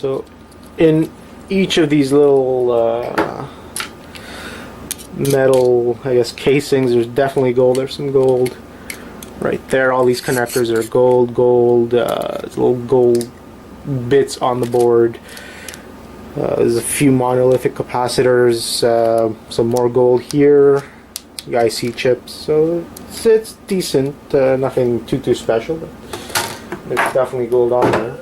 So in each of these little metal, I guess, casings, there's definitely gold. There's some gold right there. All these connectors are gold, little gold bits on the board. There's a few monolithic capacitors, some more gold here, IC chips, so it's decent, nothing too special, but there's definitely gold on there.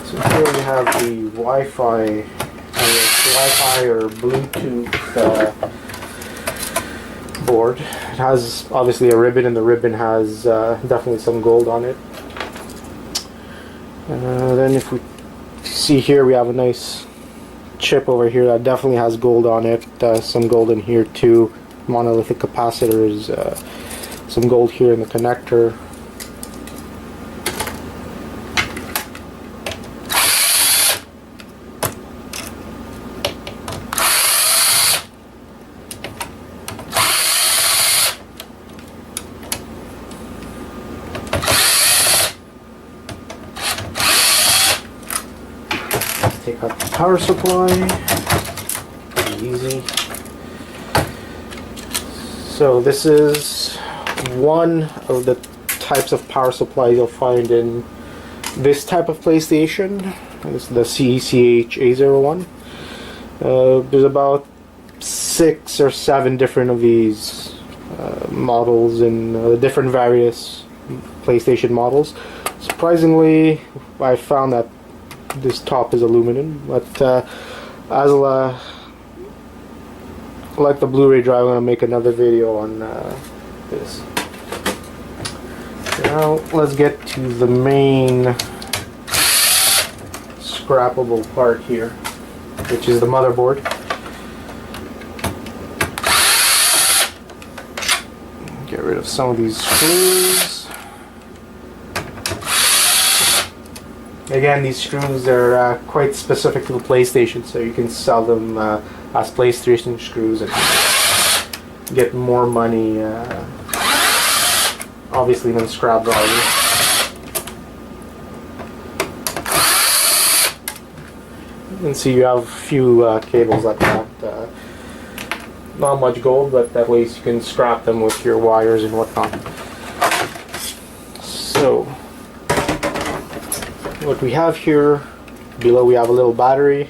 So here we have the Wi-Fi or Bluetooth board. It has obviously a ribbon, and the ribbon has definitely some gold on it. Then if we see here, we have a nice chip over here that definitely has gold on it. Some gold in here too. Monolithic capacitors. Some gold here in the connector. Take out the power supply. Pretty easy. So this is one of the types of power supplies you'll find in this type of PlayStation. This is the CECH A01. There's about 6 or 7 different of these models in different various PlayStation models. Surprisingly, I found that this top is aluminum, but as like the Blu-ray drive, I'm going to make another video on this. Now let's get to the main scrappable part here, which is the motherboard. Get rid of some of these screws. Again, these screws are quite specific to the PlayStation, so you can sell them as PlayStation screws and get more money, obviously, than scrap value. You can see you have a few cables like that. Not much gold, but at least you can scrap them with your wires and whatnot. So what we have here, below we have a little battery.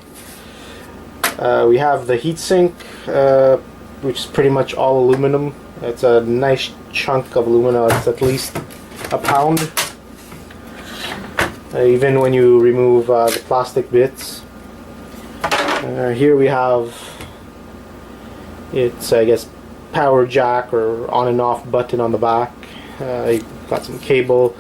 We have the heatsink, which is pretty much all aluminum. It's a nice chunk of aluminum. It's at least a pound. Even when you remove the plastic bits. Here we have, it's, I guess, power jack or on and off button on the back. Got some cable.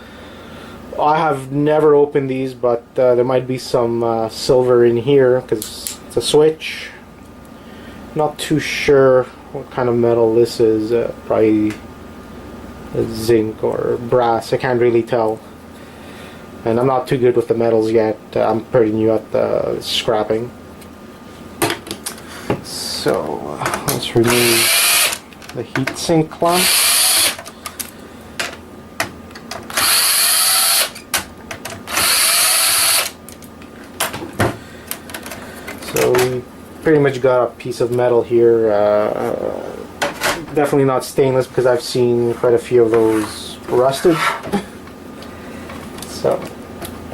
I have never opened these, but there might be some silver in here because it's a switch. Not too sure what kind of metal this is. Probably zinc or brass. I can't really tell. And I'm not too good with the metals yet. I'm pretty new at the scrapping. So let's remove the heatsink clamp. So we pretty much got a piece of metal here. Definitely not stainless because I've seen quite a few of those rusted. So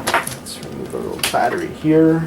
let's remove a little battery here.